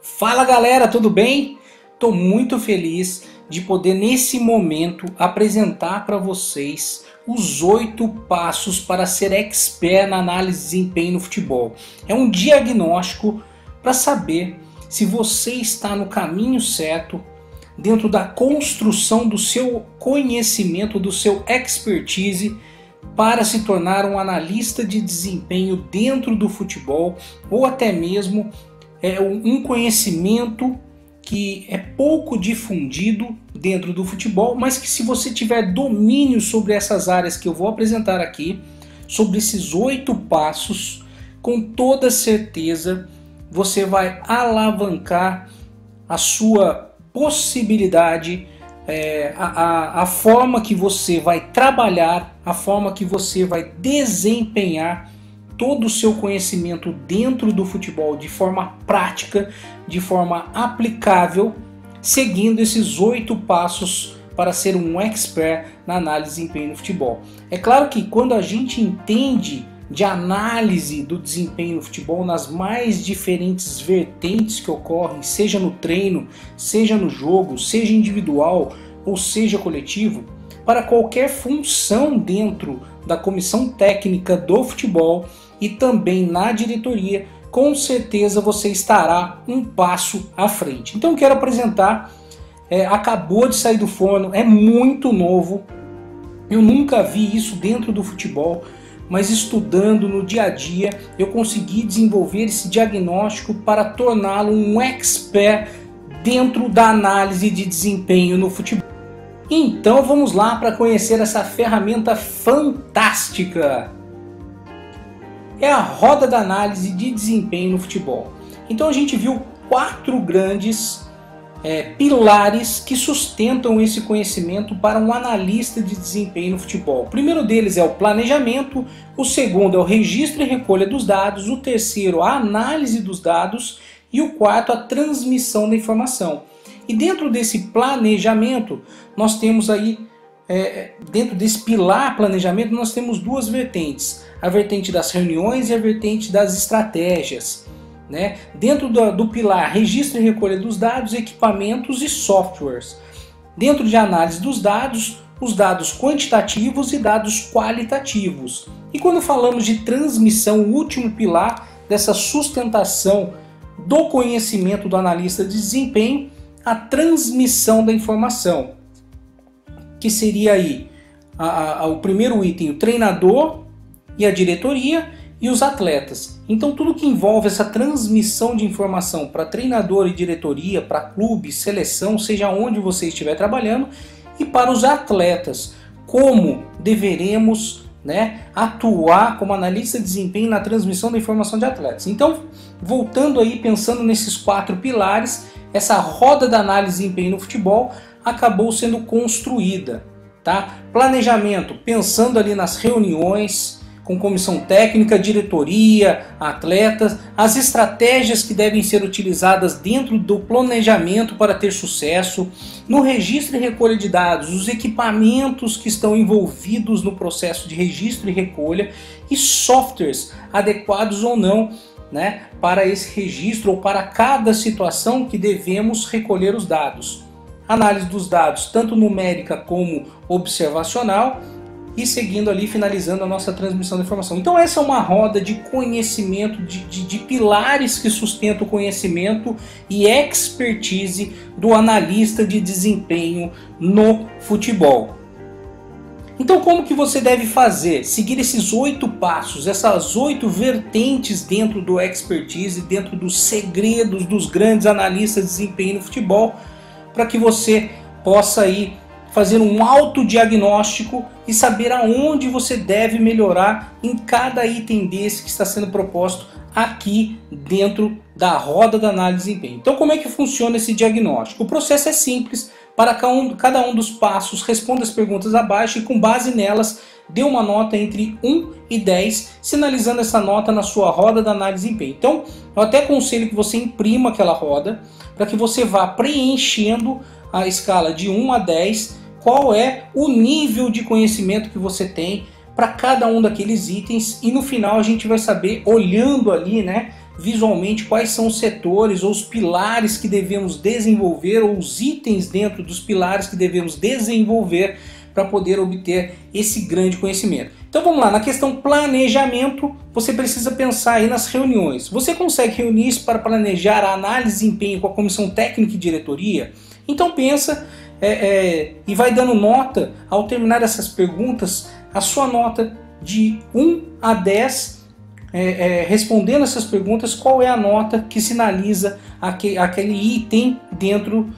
Fala galera, tudo bem? Estou muito feliz de poder nesse momento apresentar para vocês os 8 passos para ser expert na análise de desempenho no futebol. É um diagnóstico para saber se você está no caminho certo dentro da construção do seu conhecimento, do seu expertise para se tornar um analista de desempenho dentro do futebol, ou até mesmo um conhecimento que é pouco difundido dentro do futebol, mas que se você tiver domínio sobre essas áreas que eu vou apresentar aqui, sobre esses 8 passos, com toda certeza você vai alavancar a sua possibilidade, a forma que você vai trabalhar, a forma que você vai desempenhar todo o seu conhecimento dentro do futebol de forma prática, de forma aplicável, seguindo esses 8 passos para ser um expert na análise de desempenho no futebol. É claro que quando a gente entende de análise do desempenho no futebol nas mais diferentes vertentes que ocorrem, seja no treino, seja no jogo, seja individual ou seja coletivo, para qualquer função dentro da comissão técnica do futebol e também na diretoria, com certeza você estará um passo à frente. Então quero apresentar, acabou de sair do forno, é muito novo, eu nunca vi isso dentro do futebol, mas estudando no dia a dia eu consegui desenvolver esse diagnóstico para torná-lo um expert dentro da análise de desempenho no futebol. Então vamos lá para conhecer essa ferramenta fantástica. É a roda da análise de desempenho no futebol. Então a gente viu 4 grandes pilares que sustentam esse conhecimento para um analista de desempenho no futebol. O primeiro deles é o planejamento, o segundo é o registro e recolha dos dados, o terceiro a análise dos dados e o quarto a transmissão da informação. E dentro desse planejamento nós temos aí, dentro desse pilar planejamento nós temos 2 vertentes, a vertente das reuniões e a vertente das estratégias. Dentro do pilar registro e recolha dos dados, equipamentos e softwares. Dentro de análise dos dados, os dados quantitativos e dados qualitativos. E quando falamos de transmissão, o último pilar dessa sustentação do conhecimento do analista de desempenho, a transmissão da informação, que seria aí o primeiro item, o treinador e a diretoria e os atletas. Então tudo que envolve essa transmissão de informação para treinador e diretoria, para clube, seleção, seja onde você estiver trabalhando, e para os atletas, como deveremos atuar como analista de desempenho na transmissão da informação de atletas. Então, voltando aí, pensando nesses 4 pilares, essa roda da análise de desempenho no futebol acabou sendo construída. Planejamento, pensando ali nas reuniões com comissão técnica, diretoria, atletas, as estratégias que devem ser utilizadas dentro do planejamento para ter sucesso, no registro e recolha de dados, os equipamentos que estão envolvidos no processo de registro e recolha e softwares adequados ou não para esse registro ou para cada situação que devemos recolher os dados. Análise dos dados, tanto numérica como observacional, e seguindo ali, finalizando a nossa transmissão da informação. Então essa é uma roda de conhecimento, de pilares que sustentam o conhecimento e expertise do analista de desempenho no futebol. Então como que você deve fazer? Seguir esses 8 passos, essas 8 vertentes dentro do expertise, dentro dos segredos dos grandes analistas de desempenho no futebol, para que você possa aí fazer um autodiagnóstico e saber aonde você deve melhorar em cada item desse que está sendo proposto aqui dentro da roda da análise de desempenho. Então como é que funciona esse diagnóstico? O processo é simples, para cada um dos passos responda as perguntas abaixo e com base nelas dê uma nota entre 1 e 10, sinalizando essa nota na sua roda da análise de desempenho. Então eu até aconselho que você imprima aquela roda para que você vá preenchendo a escala de 1 a 10, qual é o nível de conhecimento que você tem para cada um daqueles itens, e no final a gente vai saber, olhando ali, visualmente quais são os setores ou os pilares que devemos desenvolver, ou os itens dentro dos pilares que devemos desenvolver para poder obter esse grande conhecimento. Então vamos lá, na questão planejamento, você precisa pensar aí nas reuniões. Você consegue reunir-se para planejar a análise de desempenho com a comissão técnica e diretoria? Então pensa e vai dando nota, ao terminar essas perguntas, a sua nota de 1 a 10, respondendo essas perguntas, qual é a nota que sinaliza aquele item dentro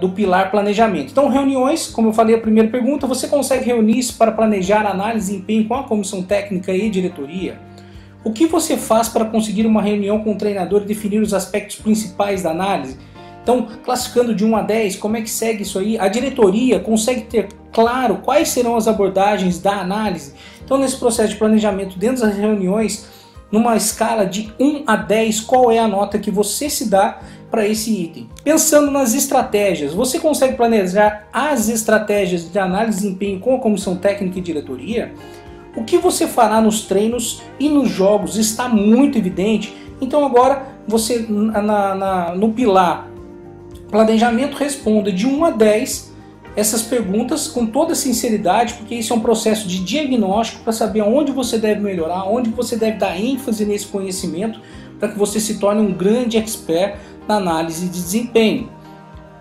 do pilar planejamento. Então, reuniões, como eu falei a primeira pergunta, você consegue reunir-se para planejar análise de desempenho com a comissão técnica e diretoria? O que você faz para conseguir uma reunião com o treinador e definir os aspectos principais da análise? Então, classificando de 1 a 10, como é que segue isso aí? A diretoria consegue ter claro quais serão as abordagens da análise? Então, nesse processo de planejamento, dentro das reuniões, numa escala de 1 a 10, qual é a nota que você se dá para esse item? Pensando nas estratégias, você consegue planejar as estratégias de análise de desempenho com a comissão técnica e diretoria? O que você fará nos treinos e nos jogos está muito evidente. Então agora você no pilar planejamento responda de 1 a 10 essas perguntas com toda sinceridade, porque isso é um processo de diagnóstico para saber onde você deve melhorar, onde você deve dar ênfase nesse conhecimento para que você se torne um grande expert na análise de desempenho.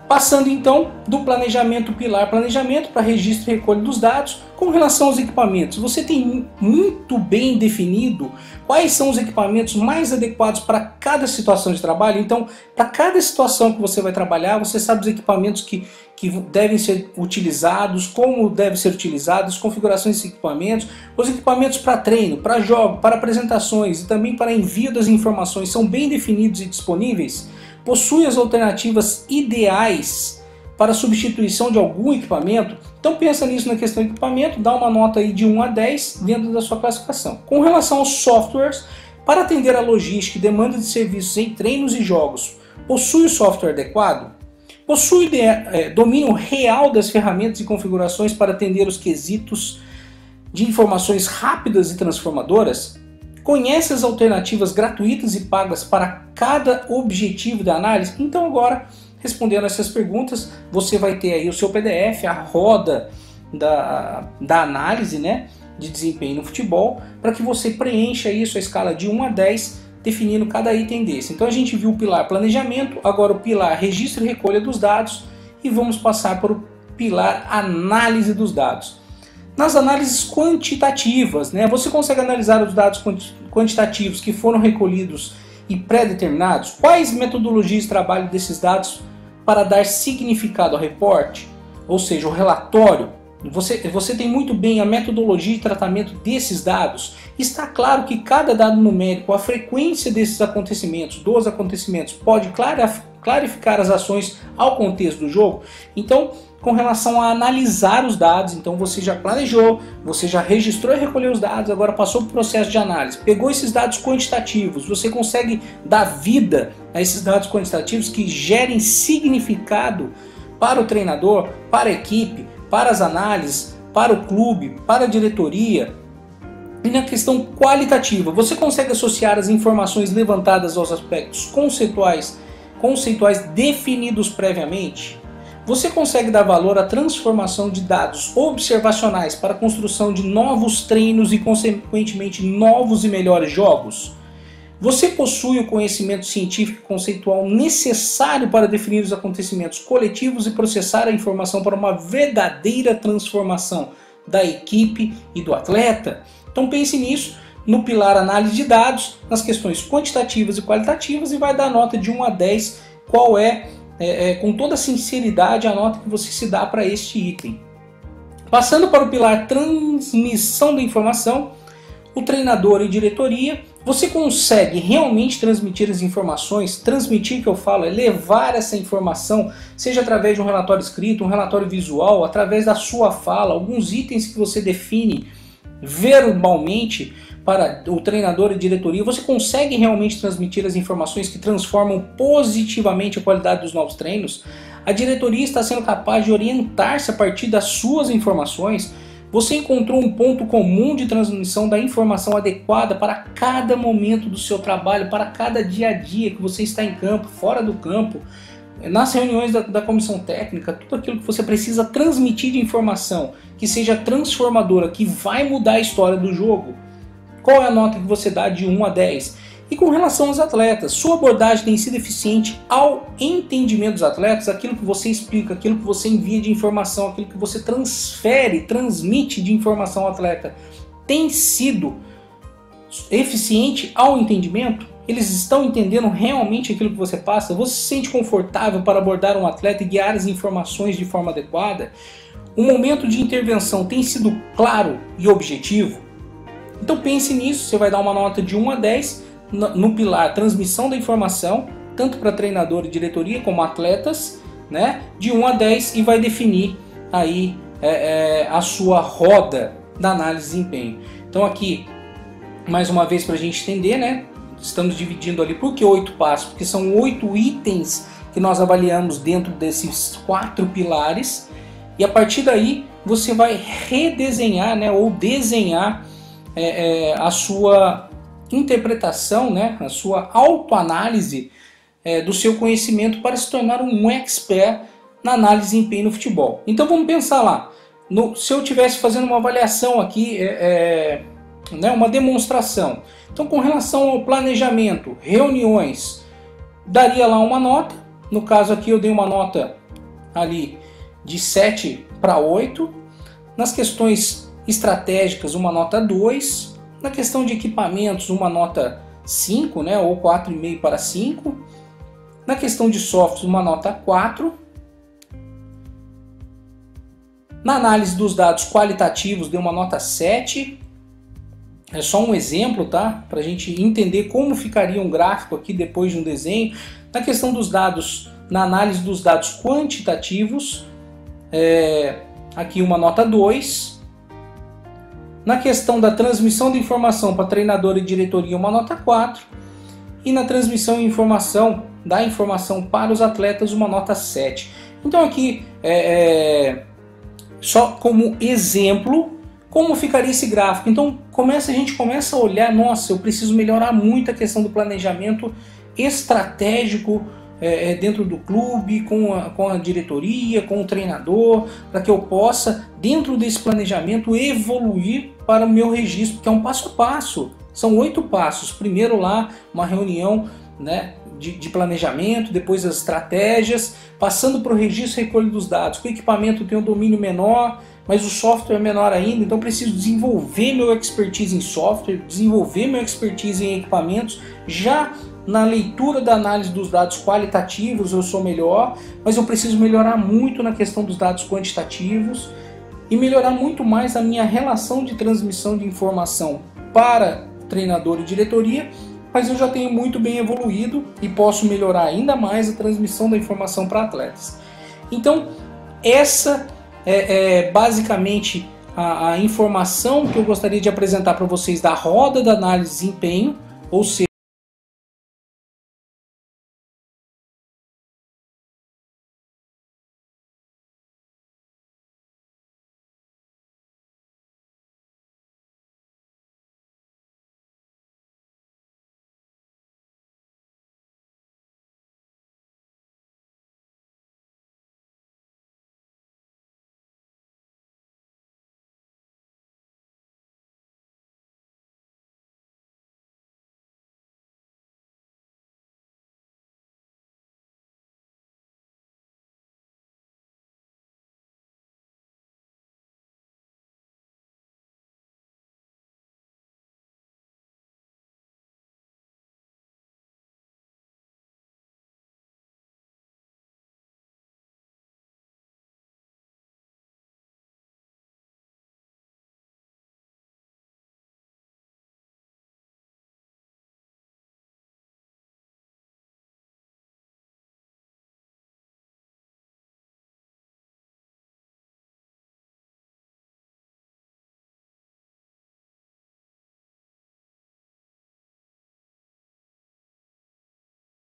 Passando então do planejamento, pilar planejamento, para registro e recolha dos dados. Com relação aos equipamentos, você tem muito bem definido quais são os equipamentos mais adequados para cada situação de trabalho? Então, para cada situação que você vai trabalhar, você sabe os equipamentos que devem ser utilizados, como devem ser utilizados, configurações desses equipamentos, os equipamentos para treino, para jogo, para apresentações e também para envio das informações são bem definidos e disponíveis? Possui as alternativas ideais para a substituição de algum equipamento? Então pensa nisso na questão de equipamento, dá uma nota aí de 1 a 10 dentro da sua classificação. Com relação aos softwares, para atender a logística e demanda de serviços em treinos e jogos, possui o software adequado? Possui domínio real das ferramentas e configurações para atender os quesitos de informações rápidas e transformadoras? Conhece as alternativas gratuitas e pagas para cada objetivo da análise? Então agora, respondendo essas perguntas, você vai ter aí o seu PDF, a roda da análise, né, de desempenho no futebol, para que você preencha aí a sua escala de 1 a 10, definindo cada item desse. Então a gente viu o pilar planejamento, agora o pilar registro e recolha dos dados, e vamos passar para o pilar análise dos dados. Nas análises quantitativas, né, você consegue analisar os dados quantitativos que foram recolhidos e pré-determinados? Quais metodologias de trabalho desses dados para dar significado ao reporte? Ou seja, o relatório. Você tem muito bem a metodologia de tratamento desses dados? Está claro que cada dado numérico, a frequência desses acontecimentos, dos acontecimentos, pode clarificar as ações ao contexto do jogo? Então, com relação a analisar os dados, então você já planejou, você já registrou e recolheu os dados, agora passou para o processo de análise, pegou esses dados quantitativos, você consegue dar vida a esses dados quantitativos que gerem significado para o treinador, para a equipe, para as análises, para o clube, para a diretoria. E na questão qualitativa, você consegue associar as informações levantadas aos aspectos conceituais definidos previamente? Você consegue dar valor à transformação de dados observacionais para a construção de novos treinos e, consequentemente, novos e melhores jogos? Você possui o conhecimento científico e conceitual necessário para definir os acontecimentos coletivos e processar a informação para uma verdadeira transformação da equipe e do atleta? Então pense nisso no pilar análise de dados, nas questões quantitativas e qualitativas, e vai dar nota de 1 a 10, qual é com toda sinceridade a nota que você se dá para este item. Passando para o pilar transmissão da informação, o treinador e diretoria, você consegue realmente transmitir as informações? Transmitir, que eu falo, é levar essa informação, seja através de um relatório escrito, um relatório visual, através da sua fala, alguns itens que você define verbalmente para o treinador e diretoria. Você consegue realmente transmitir as informações que transformam positivamente a qualidade dos novos treinos? A diretoria está sendo capaz de orientar-se a partir das suas informações? Você encontrou um ponto comum de transmissão da informação adequada para cada momento do seu trabalho, para cada dia a dia que você está em campo, fora do campo, nas reuniões da comissão técnica, tudo aquilo que você precisa transmitir de informação, que seja transformadora, que vai mudar a história do jogo. Qual é a nota que você dá de 1 a 10? E com relação aos atletas, sua abordagem tem sido eficiente ao entendimento dos atletas, aquilo que você explica, aquilo que você envia de informação, aquilo que você transmite de informação ao atleta, tem sido eficiente ao entendimento? Eles estão entendendo realmente aquilo que você passa? Você se sente confortável para abordar um atleta e guiar as informações de forma adequada? O momento de intervenção tem sido claro e objetivo? Então pense nisso, você vai dar uma nota de 1 a 10 no pilar transmissão da informação, tanto para treinador e diretoria como atletas, né? De 1 a 10, e vai definir aí a sua roda da análise de desempenho. Então aqui, mais uma vez para a gente entender, né? Estamos dividindo ali, por que 8 passos? Porque são 8 itens que nós avaliamos dentro desses 4 pilares, e a partir daí você vai redesenhar, né? Ou desenhar a sua interpretação, né, a sua autoanálise do seu conhecimento para se tornar um expert na análise de desempenho no futebol. Então vamos pensar lá, se eu estivesse fazendo uma avaliação aqui, né, uma demonstração, então com relação ao planejamento, reuniões, daria lá uma nota, no caso aqui eu dei uma nota ali de 7 para 8, nas questões estratégicas uma nota 2, na questão de equipamentos uma nota 5, né, ou 4,5 para 5, na questão de softwares uma nota 4, na análise dos dados qualitativos deu uma nota 7, é só um exemplo, tá, para a gente entender como ficaria um gráfico aqui depois de um desenho. Na questão dos dados, na análise dos dados quantitativos, aqui uma nota 2, na questão da transmissão de informação para treinador e diretoria, uma nota 4. E na transmissão de informação, da informação para os atletas, uma nota 7. Então aqui, só como exemplo, como ficaria esse gráfico. Então a gente começa a olhar, nossa, eu preciso melhorar muito a questão do planejamento estratégico dentro do clube, com a diretoria, com o treinador, para que eu possa, dentro desse planejamento, evoluir para o meu registro, que é um passo a passo. São 8 passos. Primeiro lá, uma reunião, né, de planejamento, depois as estratégias, passando para o registro e recolha dos dados. O equipamento tem um domínio menor, mas o software é menor ainda, então preciso desenvolver meu expertise em software, desenvolver meu expertise em equipamentos. Já na leitura da análise dos dados qualitativos eu sou melhor, mas eu preciso melhorar muito na questão dos dados quantitativos e melhorar muito mais a minha relação de transmissão de informação para treinador e diretoria, mas eu já tenho muito bem evoluído e posso melhorar ainda mais a transmissão da informação para atletas. Então essa é basicamente a informação que eu gostaria de apresentar para vocês da roda da análise de desempenho, ou seja,